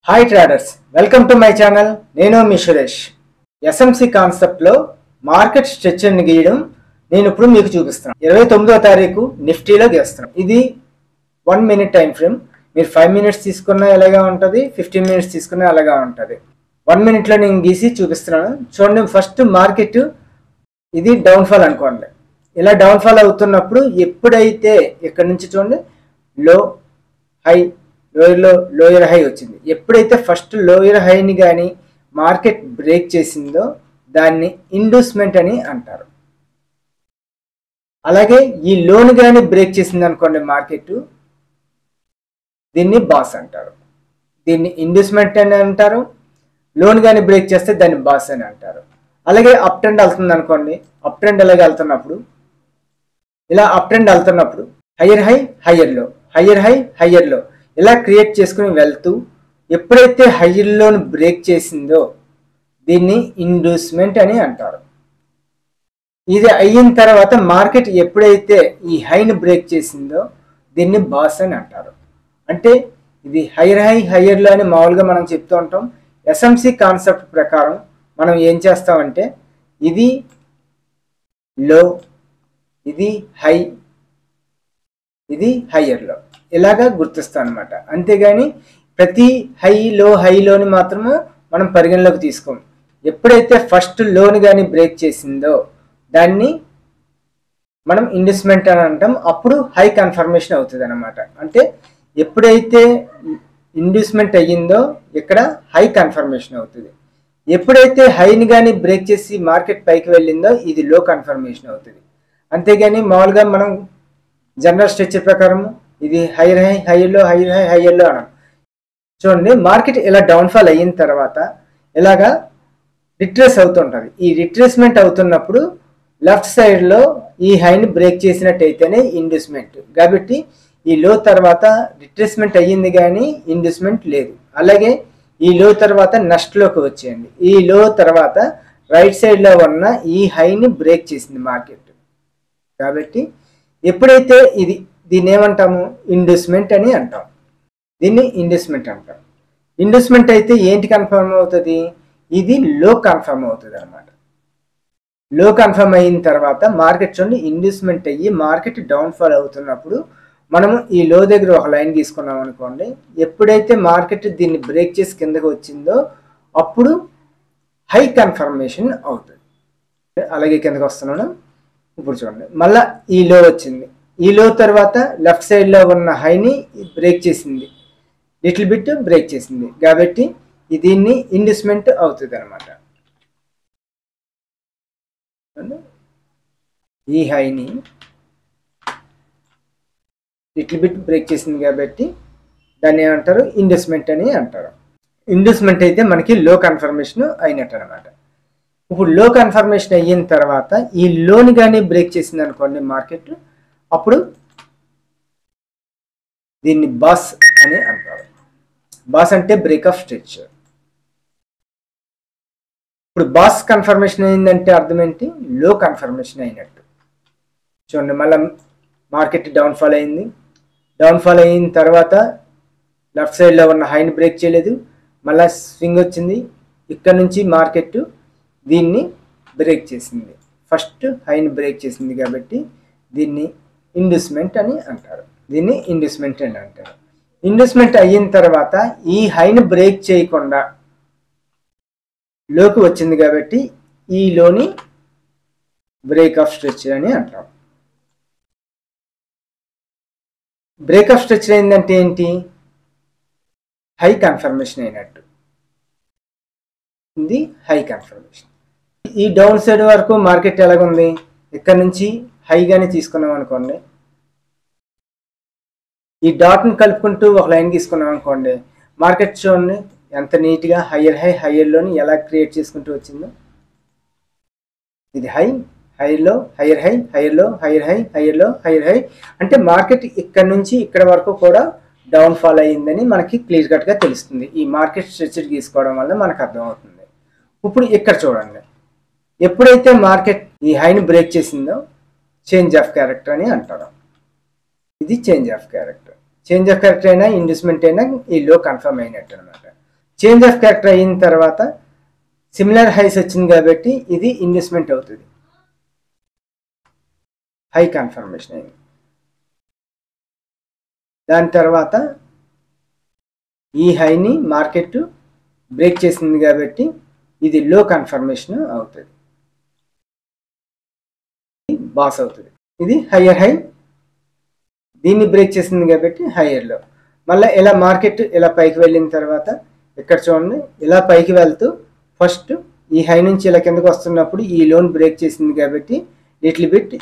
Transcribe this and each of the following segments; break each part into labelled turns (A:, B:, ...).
A: Hi traders, welcome to my channel. నేను మీ Suresh. SMC కాన్సెప్ట్లో market స్ట్రక్చర్ని గీయడం నేను ఇప్పుడు మీకు చూపిస్తున్నాను. 29వ తారీఖు నిఫ్టీలో గీస్తున్నాను. ఇది 1 మినిట్ టైం ఫ్రేమ్. మీరు 5 మినిట్స్ తీసుకున్నా ఎలాగా ఉంటుంది, 15 మినిట్స్ తీసుకున్నా అలాగా ఉంటుంది. 1 మినిట్లో నేను గీసి చూపిస్తున్నాను. చూడండి, ఫస్ట్ మార్కెట్ ఇది డౌన్ఫాల్ అనుకోండి. ఇలా డౌన్ఫాల్ అవుతున్నప్పుడు ఎప్పుడైతే ఇక్కడ నుంచి చూడండి లో హై లోయర్ హై వచ్చింది. ఎప్పుడైతే ఫస్ట్ లోయర్ హైని కానీ మార్కెట్ బ్రేక్ చేసిందో దాన్ని ఇండ్యూస్మెంట్ అని అంటారు. అలాగే ఈ లోన్ కానీ బ్రేక్ చేసింది అనుకోండి మార్కెట్, దీన్ని బాస్ అంటారు. దీన్ని ఇండ్యూస్మెంట్ అని అంటారు. లోన్ కానీ బ్రేక్ చేస్తే దాన్ని బాస్ అని అంటారు. అలాగే అప్ ట్రెండ్ వెళ్తుంది అనుకోండి, అప్ ట్రెండ్ అలాగే వెళ్తున్నప్పుడు ఇలా అప్ ట్రెండ్ వెళ్తున్నప్పుడు హయ్యర్ హై హయ్యర్ లో, హయ్యర్ హై హయ్యర్ లో ఇలా క్రియేట్ చేసుకుని వెళ్తూ ఎప్పుడైతే హయ్యర్ లోన్ బ్రేక్ చేసిందో దీన్ని ఇండ్యూస్మెంట్ అని అంటారు. ఇది అయిన తర్వాత మార్కెట్ ఎప్పుడైతే ఈ హైని బ్రేక్ చేసిందో దీన్ని బాస్ అని అంటారు. అంటే ఇది హయ్యర్ హై హయ్యర్ లో అని మామూలుగా మనం చెప్తూ ఉంటాం. ఎస్ఎంసి కాన్సెప్ట్ ప్రకారం మనం ఏం చేస్తామంటే ఇది లో, ఇది హై, ఇది హయ్యర్ లో ఇలాగా గుర్తిస్తాం అనమాట. అంతేగాని ప్రతి హైలోని మాత్రము మనం పరిగణలోకి తీసుకోం. ఎప్పుడైతే ఫస్ట్ లోన్ కానీ బ్రేక్ చేసిందో దాన్ని మనం ఇండ్యూస్మెంట్ అని అంటాం. అప్పుడు హై కన్ఫర్మేషన్ అవుతుంది అనమాట. అంటే ఎప్పుడైతే ఇండ్యూస్మెంట్ అయ్యిందో ఇక్కడ హై కన్ఫర్మేషన్ అవుతుంది. ఎప్పుడైతే హైని కానీ బ్రేక్ చేసి మార్కెట్ పైకి వెళ్ళిందో ఇది లో కన్ఫర్మేషన్ అవుతుంది. అంతేగాని మామూలుగా మనం జనరల్ స్ట్రక్చర్ ప్రకారం ఇది హైయర్ హై హైయర్లో, హైయర్ హై హైయర్లో అనం. చూడండి, మార్కెట్ ఇలా డౌన్ఫాల్ అయిన తర్వాత ఇలాగా రిట్రేస్ అవుతుంటుంది. ఈ రిట్రేస్మెంట్ అవుతున్నప్పుడు లెఫ్ట్ సైడ్లో ఈ హైని బ్రేక్ చేసినట్టయితేనే ఇండ్యూస్మెంట్. కాబట్టి ఈ లో తర్వాత రిట్రేస్మెంట్ అయ్యింది కానీ ఇండ్యూస్మెంట్ లేదు. అలాగే ఈ లో తర్వాత నెక్స్ట్లోకి వచ్చేయండి. ఈ లో తర్వాత రైట్ సైడ్లో ఉన్న ఈ హైని బ్రేక్ చేసింది మార్కెట్. కాబట్టి ఎప్పుడైతే దీన్ని ఏమంటాము, ఇండ్యూస్మెంట్ అని అంటాం. దీన్ని ఇండ్యూస్మెంట్ అంటాం. ఇండ్యూస్మెంట్ అయితే ఏంటి కన్ఫర్మ్ అవుతుంది, ఇది లో కన్ఫర్మ్ అవుతుంది అనమాట. లో కన్ఫర్మ్ అయిన తర్వాత మార్కెట్ చూడండి ఇండ్యూస్మెంట్ అయ్యి మార్కెట్ డౌన్ఫాల్ అవుతున్నప్పుడు మనము ఈ లో దగ్గర ఒక లైన్ తీసుకున్నాం అనుకోండి. ఎప్పుడైతే మార్కెట్ దీన్ని బ్రేక్ చేసి కిందకి వచ్చిందో అప్పుడు హై కన్ఫర్మేషన్ అవుతుంది. అలాగే కిందకి వస్తున్నాను. ఇప్పుడు చూడండి, మళ్ళీ ఈ లో వచ్చింది. ఈ లో తర్వాత లెఫ్ట్ సైడ్లో ఉన్న హైని బ్రేక్ చేసింది, లిటిల్ బిట్ బ్రేక్ చేసింది. కాబట్టి దీన్ని ఇండ్యూస్మెంట్ అవుతుంది అనమాట. ఈ హైని లిటిల్ బిట్ బ్రేక్ చేసింది కాబట్టి దాన్ని ఏమంటారు, ఇండ్యూస్మెంట్ అని అంటారు. ఇండ్యూస్మెంట్ అయితే మనకి లో కన్ఫర్మేషన్ అయినట్టు అనమాట. ఇప్పుడు లో కన్ఫర్మేషన్ అయిన తర్వాత ఈ లోన్ కానీ బ్రేక్ చేసింది అనుకోండి మార్కెట్, అప్పుడు దీన్ని బాస్ అని అంటారు. బాస్ అంటే బ్రేక్ ఆఫ్ స్ట్రక్చర్. ఇప్పుడు బాస్ కన్ఫర్మేషన్ అయిందంటే అర్థం ఏంటి, లో కన్ఫర్మేషన్ అయినట్టు. చూడండి, మళ్ళీ మార్కెట్ డౌన్ఫాల్ అయింది. డౌన్ఫాల్ అయిన తర్వాత లెఫ్ట్ సైడ్లో ఉన్న హైని బ్రేక్ చేయలేదు, మళ్ళీ స్వింగ్ వచ్చింది. ఇక్కడ నుంచి మార్కెట్ దీన్ని బ్రేక్ చేసింది, ఫస్ట్ హైని బ్రేక్ చేసింది. కాబట్టి దీన్ని ఇండ్యూస్మెంట్ అని అంటారు. దీన్ని ఇండ్యూస్మెంట్ అని అంటారు. ఇండ్యూస్మెంట్ అయిన తర్వాత ఈ హైని బ్రేక్ చేయకుండా లోకి వచ్చింది కాబట్టి ఈ లోని బ్రేక్ ఆఫ్ స్ట్రక్చర్ అని అంటాం. బ్రేక్ ఆఫ్ స్ట్రక్చర్ అయిందంటే ఏంటి, హై కన్ఫర్మేషన్ అయినట్టు. ఇది హై కన్ఫర్మేషన్. ఈ డౌన్ సైడ్ వరకు మార్కెట్ ఎలాగుంది, ఇక్కడ నుంచి హైగానే తీసుకున్నాం అనుకోండి. ఈ డాట్ని కలుపుకుంటూ ఒక లైన్ తీసుకున్నాం అనుకోండి, మార్కెట్ చూడండి ఎంత నీట్గా హయ్యర్ హై హయ్యర్లోని ఎలా క్రియేట్ చేసుకుంటూ వచ్చిందో. ఇది హై హైలో, హయ్యర్ హై హయ్యర్లో, హయ్యర్ హై హయ్యర్లో, హయ్యర్ హై. అంటే మార్కెట్ ఇక్కడ నుంచి ఇక్కడ వరకు కూడా డౌన్ఫాల్ అయ్యిందని మనకి క్లియర్ కట్గా తెలుస్తుంది. ఈ మార్కెట్ స్ట్రక్చర్ గీసుకోవడం వల్ల మనకు అర్థమవుతుంది. ఇప్పుడు ఇక్కడ చూడండి, ఎప్పుడైతే మార్కెట్ ఈ హైని బ్రేక్ చేసిందో చేంజ్ ఆఫ్ క్యారెక్టర్ అని అంటారు. ఇది change of character. Change of character అయినా ఇండ్యూస్మెంట్ అయినా ఈ లో కన్ఫర్మ్ అయినట్టు అనమాట. చేంజ్ ఆఫ్ క్యారెక్టర్ అయిన తర్వాత సిమిలర్ హైస్ వచ్చింది కాబట్టి ఇది ఇన్వెస్ట్మెంట్ అవుతుంది, హై కన్ఫర్మేషన్ అయింది. దాని తర్వాత ఈ హైని మార్కెట్ బ్రేక్ చేసింది కాబట్టి ఇది లో కన్ఫర్మేషన్ అవుతుంది, బాస్ అవుతుంది. ఇది హయ్యర్ హై, దీన్ని బ్రేక్ చేసింది కాబట్టి హయ్యర్ లో. మళ్ళీ ఇలా మార్కెట్ ఇలా పైకి వెళ్ళిన తర్వాత ఇక్కడ చూడండి ఇలా పైకి వెళ్తూ ఫస్ట్ ఈ హై నుంచి ఇలా కిందకు వస్తున్నప్పుడు ఈ లోన్ బ్రేక్ చేసింది కాబట్టి లిటిల్ బిట్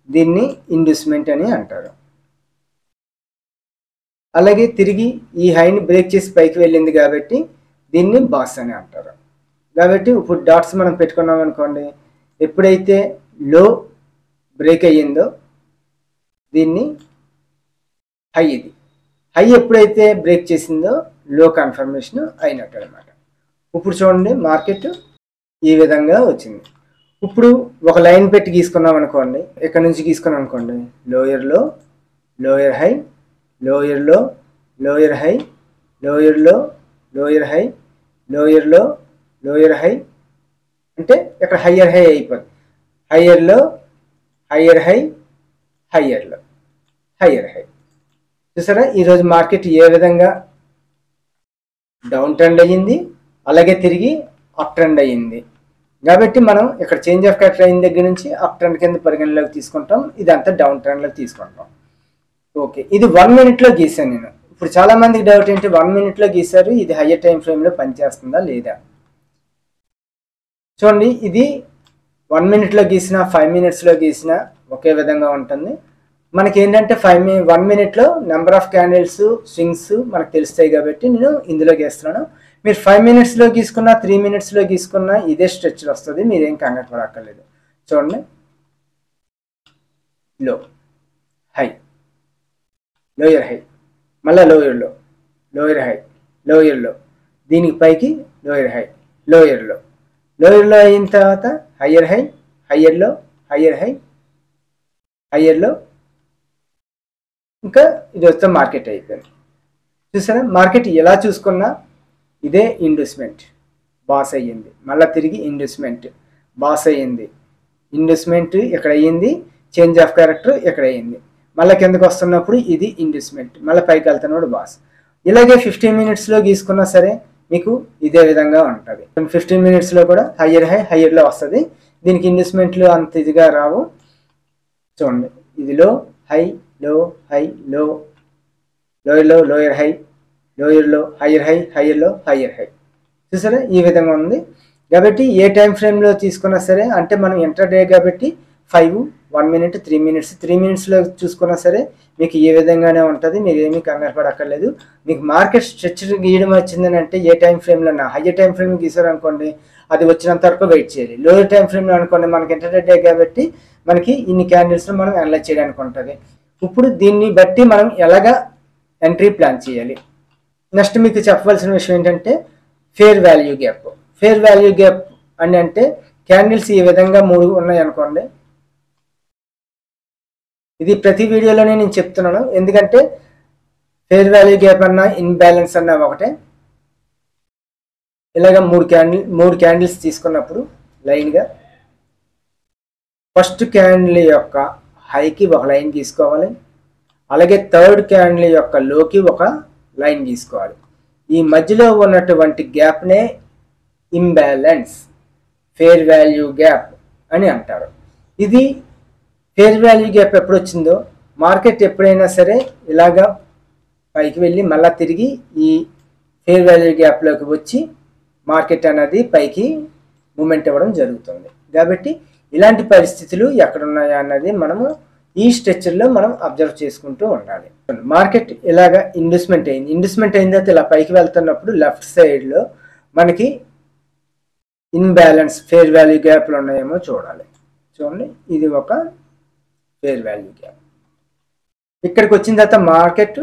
A: దీన్ని ఇండ్యూస్మెంట్ అని అంటారు. అలాగే తిరిగి ఈ హైని బ్రేక్ చేసి పైకి వెళ్ళింది కాబట్టి దీన్ని బాస్ అని అంటారు. కాబట్టి ఇప్పుడు డాట్స్ మనం పెట్టుకున్నాం అనుకోండి, ఎప్పుడైతే లో బ్రేక్ అయ్యిందో దీన్ని హై, ఇది హై ఎప్పుడైతే బ్రేక్ చేసిందో లో కన్ఫర్మేషన్ అయినట్టు అనమాట. ఇప్పుడు చూడండి మార్కెట్ ఈ విధంగా వచ్చింది. ఇప్పుడు ఒక లైన్ పెట్టి గీసుకున్నాం అనుకోండి, ఇక్కడ నుంచి గీసుకున్నాం అనుకోండి, లోయర్ లో, లోయర్ హై, లోయర్ లో, లోయర్ హై, లోయర్ లో, లోయర్ హై, లోయర్ లో, లోయర్ హై, అంటే ఇక్కడ హయ్యర్ హై అయిపోతుంది. హయ్యర్ లో, హయ్యర్ హై, హయ్యర్ లో, హయ్యర్ హై. చూసారా ఈరోజు మార్కెట్ ఏ విధంగా డౌన్ ట్రెండ్ అయ్యింది, అలాగే తిరిగి అప్ ట్రెండ్ అయ్యింది. కాబట్టి మనం ఇక్కడ చేంజ్ ఆఫ్ క్యారెక్టర్ అయిన దగ్గర నుంచి అప్ ట్రెండ్ కింద పరిగణలోకి తీసుకుంటాం, ఇదంతా డౌన్ ట్రెండ్లోకి తీసుకుంటాం. ఓకే, ఇది 1 minute గీసాను నేను. ఇప్పుడు చాలా మందికి డౌట్ ఏంటి, 1 minute గీసారు, ఇది హయ్యర్ టైం ఫ్రేమ్లో పనిచేస్తుందా లేదా? చూడండి ఇది 1 minute గీసిన 5 minutes గీసిన ఒకే విధంగా ఉంటుంది. మనకి ఏంటంటే 1 minute number of candles swings మనకు తెలుస్తాయి కాబట్టి నేను ఇందులో గీస్తున్నాను. మీరు 5 minutes గీసుకున్నా 3 minutes గీసుకున్నా ఇదే స్ట్రెచ్ వస్తుంది, మీరేం కంగారు పడక్కర్లేదు. చూడండి లో, హై, లోయర్ హై, మళ్ళీ లోయర్ లో, లోయర్ హై, లోయర్ లో, దీనికి పైకి లోయర్ హై, లోయర్ లో, లోయర్ లో అయిన తర్వాత హయ్యర్ హై, హయ్యర్ లో, హయ్యర్ హై, హయ్యర్ లో, ఇంకా ఇది వస్తే మార్కెట్ అయిపోయింది. చూసారా మార్కెట్ ఎలా చూసుకున్నా ఇదే ఇండ్యూస్మెంట్, బాస్ అయ్యింది. మళ్ళీ తిరిగి ఇండ్యూస్మెంట్, బాస్ అయ్యింది. ఇండ్యూస్మెంట్ ఎక్కడ అయ్యింది, చేంజ్ ఆఫ్ క్యారెక్టర్ ఎక్కడ అయ్యింది. మళ్ళీ కిందకు వస్తున్నప్పుడు ఇది ఇండ్యూస్మెంట్, మళ్ళీ పైకి వెళ్తున్నప్పుడు బాస్. ఇలాగే 15 minutes గీసుకున్నా సరే మీకు ఇదే విధంగా ఉంటుంది. 15 minutes కూడా హయ్యర్ హై, హయ్యర్లో వస్తుంది. దీనికి ఇండ్యూస్మెంట్లు అంత ఇదిగా రావు. చూడండి ఇది లో, హై, లో, హై, లో, లోయర్ లో, లోయర్ హై, లోయర్ లో, హయ్యర్ హై, హయ్యర్ లో, హయ్యర్ హై. చూసారా ఈ విధంగా ఉంది. కాబట్టి ఏ టైం ఫ్రేమ్లో తీసుకున్నా సరే, అంటే మనం ఇంటర్డే కాబట్టి 5, 1 minute, 3 minutes, 3 minutes చూసుకున్నా సరే మీకు ఏ విధంగానే ఉంటుంది, మీరు ఏమీ కంగారు పడక్కర్లేదు. మీకు మార్కెట్ స్ట్రెచ్ గీయడం వచ్చిందని అంటే ఏ టైం ఫ్రేమ్లో హయ్యర్ టైం ఫ్రేమ్ గీసారు అనుకోండి, అది వచ్చినంత వరకు వెయిట్ చేయాలి. లోయర్ టైం ఫ్రేమ్లో అనుకోండి మనకి ఇంటర్డే కాబట్టి మనకి ఇన్ని క్యాండిల్స్ మనం అనలైజ్ చేయడానికి ఉంటుంది. ఇప్పుడు దీన్ని బట్టి మనం ఎలాగా ఎంట్రీ ప్లాన్ చేయాలి. నెక్స్ట్ మీకు చెప్పవలసిన విషయం ఏంటంటే fair value gap. Fair value gap అని అంటే క్యాండిల్స్ ఈ విధంగా 3 ఉన్నాయి అనుకోండి. ఇది ప్రతి వీడియోలోనే నేను చెప్తున్నాను, ఎందుకంటే ఫేర్ వాల్యూ గ్యాప్ అన్నా ఇన్బ్యాలెన్స్ అన్నా ఒకటే. ఇలాగ 3 క్యాండిల్స్ తీసుకున్నప్పుడు లైన్గా ఫస్ట్ క్యాండిల్ యొక్క హైకి ఒక లైన్ తీసుకోవాలి, అలాగే థర్డ్ క్యాండిల్ యొక్క లోకి ఒక లైన్ తీసుకోవాలి. ఈ మధ్యలో ఉన్నటువంటి గ్యాప్నే ఇంబ్యాలెన్స్, ఫేర్ వాల్యూ గ్యాప్ అని అంటారు. ఇది ఫేర్ వాల్యూ గ్యాప్ ఎప్పుడు వచ్చిందో, మార్కెట్ ఎప్పుడైనా సరే ఇలాగా పైకి వెళ్ళి మళ్ళీ తిరిగి ఈ ఫేర్ వాల్యూ గ్యాప్లోకి వచ్చి మార్కెట్ అనేది పైకి మూమెంట్ ఇవ్వడం జరుగుతుంది. కాబట్టి ఇలాంటి పరిస్థితులు ఎక్కడున్నాయా అన్నది మనము ఈ స్ట్రక్చర్లో మనం అబ్జర్వ్ చేసుకుంటూ ఉండాలి. మార్కెట్ ఇలాగా ఇండ్యూస్మెంట్ అయింది. ఇండ్యూస్మెంట్ అయిన తర్వాత ఇలా పైకి వెళ్తున్నప్పుడు లెఫ్ట్ సైడ్లో మనకి ఇన్బ్యాలెన్స్ ఫేర్ వాల్యూ గ్యాప్లు ఉన్నాయేమో చూడాలి. చూడండి ఇది ఒక ఫేర్ వాల్యూ గ్యాప్. ఇక్కడికి వచ్చిన తర్వాత మార్కెట్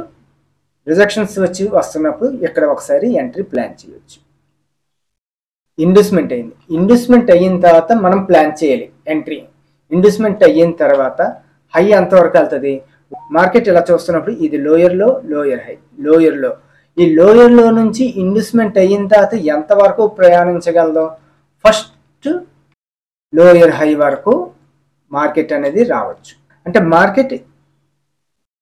A: రిజెక్షన్స్ వస్తున్నప్పుడు ఇక్కడ ఒకసారి ఎంట్రీ ప్లాన్ చేయొచ్చు. ఇండ్యూస్మెంట్ అయింది. ఇండ్యూస్మెంట్ అయిన తర్వాత మనం ప్లాన్ చేయాలి ఎంట్రీ. ఇండ్యూస్మెంట్ అయిన తర్వాత హై అంతవరకు వెళ్తుంది. మార్కెట్ ఇలా చూస్తున్నప్పుడు ఇది లోయర్లో, లోయర్ హై, లోయర్లో, ఈ లోయర్ లో నుంచి ఇండ్యూస్మెంట్ అయిన తర్వాత ఎంత వరకు ప్రయాణించగలదో ఫస్ట్ లోయర్ హై వరకు మార్కెట్ అనేది రావచ్చు. అంటే మార్కెట్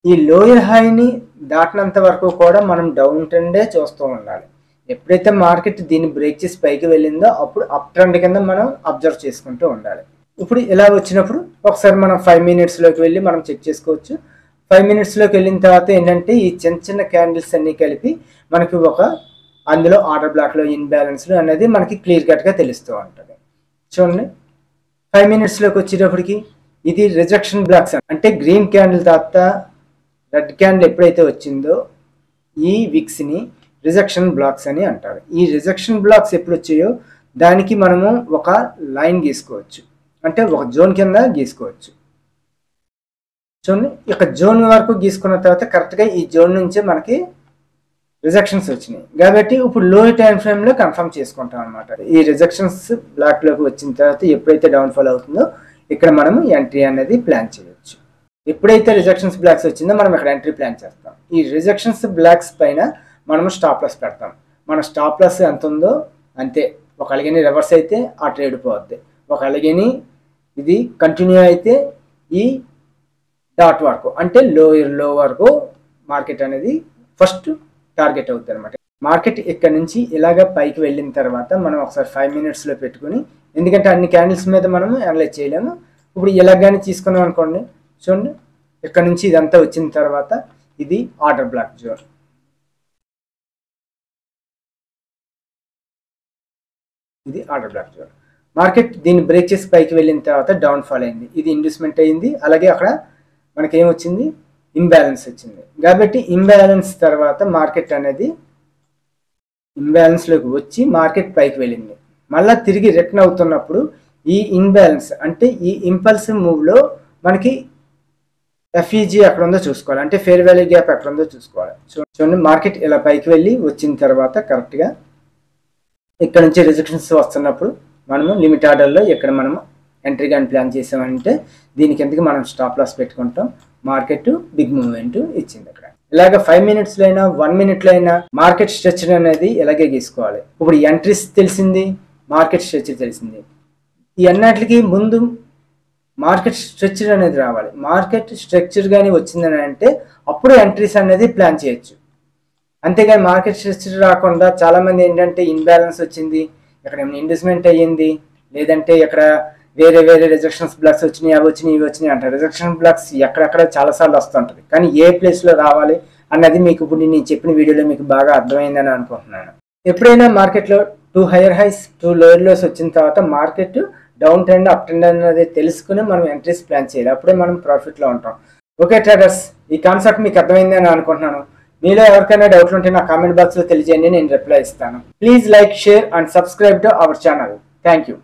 A: ఈ లోయర్ హైని దాటినంత వరకు కూడా మనం డౌన్ ట్రెండే చూస్తూ ఉండాలి. ఎప్పుడైతే మార్కెట్ దీన్ని బ్రేక్ చేసి పైకి వెళ్ళిందో అప్పుడు అప్ ట్రెండ్ కింద మనం అబ్జర్వ్ చేసుకుంటూ ఉండాలి. ఇప్పుడు ఇలా వచ్చినప్పుడు ఒకసారి మనం 5 మినిట్స్లోకి వెళ్ళి మనం చెక్ చేసుకోవచ్చు. 5 మినిట్స్లోకి వెళ్ళిన తర్వాత ఏంటంటే ఈ చిన్న చిన్న క్యాండిల్స్ అన్నీ కలిపి మనకి అందులో ఆర్డర్ బ్లాక్లో ఇన్బ్యాలెన్స్లు అనేది మనకి క్లియర్ కట్గా తెలుస్తూ ఉంటుంది. చూడండి 5 మినిట్స్లోకి వచ్చేటప్పటికి ఇది రిజెక్షన్ బ్లాక్స్ అంటే గ్రీన్ క్యాండిల్ తర్వాత రెడ్ క్యాండిల్ ఎప్పుడైతే వచ్చిందో ఈ విక్స్ని రిజెక్షన్ బ్లాక్స్ అని అంటారు. ఈ రిజెక్షన్ బ్లాక్స్ ఎప్పుడు వచ్చాయో దానికి మనము ఒక లైన్ గీసుకోవచ్చు, అంటే ఒక జోన్ కింద గీసుకోవచ్చు. చూడండి ఇక జోన్ వరకు గీసుకున్న తర్వాత కరెక్ట్గా ఈ జోన్ నుంచే మనకి రిజెక్షన్స్ వచ్చినాయి కాబట్టి ఇప్పుడు లో టైం ఫ్రేమ్లో కన్ఫర్మ్ చేసుకుంటాం అనమాట. ఈ రిజెక్షన్స్ బ్లాక్లోకి వచ్చిన తర్వాత ఎప్పుడైతే డౌన్ఫాల్ అవుతుందో ఇక్కడ మనము ఎంట్రీ అనేది ప్లాన్ చేయవచ్చు. ఎప్పుడైతే రిజెక్షన్స్ బ్లాక్స్ వచ్చిందో మనం ఇక్కడ ఎంట్రీ ప్లాన్ చేస్తాం. ఈ రిజెక్షన్స్ బ్లాక్స్ పైన మనము స్టాప్ లాస్ పెడతాం. మన స్టాప్ లాస్ ఎంత ఉందో అంతే. ఒక అలగని రివర్స్ అయితే ఆ ట్రేడ్ పోద్ది, ఒక అలగని ఇది కంటిన్యూ అయితే ఈ డాట్ వరకు అంటే లోయర్ లో వరకు మార్కెట్ అనేది ఫస్ట్ టార్గెట్ అవుతుంది అనమాట. మార్కెట్ ఇక్కడ నుంచి ఇలాగ పైకి వెళ్ళిన తర్వాత మనం ఒకసారి 5 మినిట్స్లో పెట్టుకుని, ఎందుకంటే అన్ని క్యాండిల్స్ మీద మనము అనలైజ్ చేయలేము. ఇప్పుడు ఇలాగానే తీసుకున్నాం అనుకోండి, చూడండి ఇక్కడ నుంచి ఇదంతా వచ్చిన తర్వాత ఇది ఆర్డర్ బ్లాక్ జోన్. ఇది ఆర్డర్ బ్లాక్ జోన్. మార్కెట్ దీన్ని బ్రేక్ చేసి పైకి వెళ్ళిన తర్వాత డౌన్ ఫాల్ అయింది, ఇది ఇండ్యూస్మెంట్ అయింది. అలాగే అక్కడ మనకి ఏమొచ్చింది, ఇంబ్యాలెన్స్ వచ్చింది. కాబట్టి ఇంబ్యాలెన్స్ తర్వాత మార్కెట్ అనేది ఇంబ్యాలెన్స్లోకి వచ్చి మార్కెట్ పైకి వెళ్ళింది. మళ్ళీ తిరిగి రిటర్న్ అవుతున్నప్పుడు ఈ ఇన్బ్యాలెన్స్ అంటే ఈ ఇంపల్సివ్ మూవ్లో మనకి ఎఫ్ఈజీ ఎక్కడ ఉందో చూసుకోవాలి, అంటే ఫేర్ వాల్యూ గ్యాప్ ఎక్కడ ఉందో చూసుకోవాలి. చూడండి మార్కెట్ ఇలా పైకి వెళ్ళి వచ్చిన తర్వాత కరెక్ట్గా ఇక్కడ నుంచి రిజెక్షన్స్ వస్తున్నప్పుడు మనము లిమిట్ ఆర్డర్లో ఇక్కడ మనము ఎంట్రీ కానీ ప్లాన్ చేసామంటే దీనికి ఎందుకు మనం స్టాప్ లాస్ పెట్టుకుంటాం. మార్కెట్ బిగ్ మూవ్మెంట్ ఇచ్చింది అక్కడ. ఇలాగ 5 మినిట్స్లో అయినా 1 మినిట్లో అయినా మార్కెట్ స్ట్రక్చర్ అనేది ఇలాగే గీసుకోవాలి. ఇప్పుడు ఎంట్రీస్ తెలిసింది, మార్కెట్ స్ట్రక్చర్ తెలిసింది. ఈ అన్నిటికి ముందు మార్కెట్ స్ట్రక్చర్ అనేది రావాలి. మార్కెట్ స్ట్రక్చర్ కానీ వచ్చిందని అంటే అప్పుడు ఎంట్రీస్ అనేది ప్లాన్ చేయొచ్చు. అంతేగాని మార్కెట్ స్ట్రక్చర్ రాకుండా చాలామంది ఏంటంటే ఇన్బ్యాలెన్స్ వచ్చింది, ఇక్కడ ఇండ్యూస్మెంట్ అయ్యింది, లేదంటే ఇక్కడ వేరే వేరే రిజెక్షన్స్ బ్లాక్స్ వచ్చినాయి, అవి వచ్చినాయి, ఇవి వచ్చినాయి అంటారు. రిజెక్షన్ బ్లాక్స్ ఎక్కడెక్కడ చాలాసార్లు వస్తుంటుంది, కానీ ఏ ప్లేస్లో రావాలి అన్నది మీకు ఇప్పుడు నేను చెప్పిన వీడియోలో మీకు బాగా అర్థమైందని అనుకుంటున్నాను. ఎప్పుడైనా మార్కెట్లో 2 హైయర్ హైస్ 2 లోయర్ లోస్ వచ్చిన తర్వాత market down trend up trend అనేది తెలుసుకుని మనం ఎంట్రీస్ ప్లాన్ చేయాలి, అప్పుడే మనం ప్రాఫిట్లో ఉంటాం. ఓకే ట్రేడర్స్, ఈ కాన్సెప్ట్ మీకు అర్థమైందని అనుకుంటున్నాను. మీలో ఎవరికైనా డౌట్లు ఉంటే నా కామెంట్ బాక్స్లో తెలియజేయండి, నేను రిప్లై ఇస్తాను. Please like, share and subscribe to our channel. Thank you.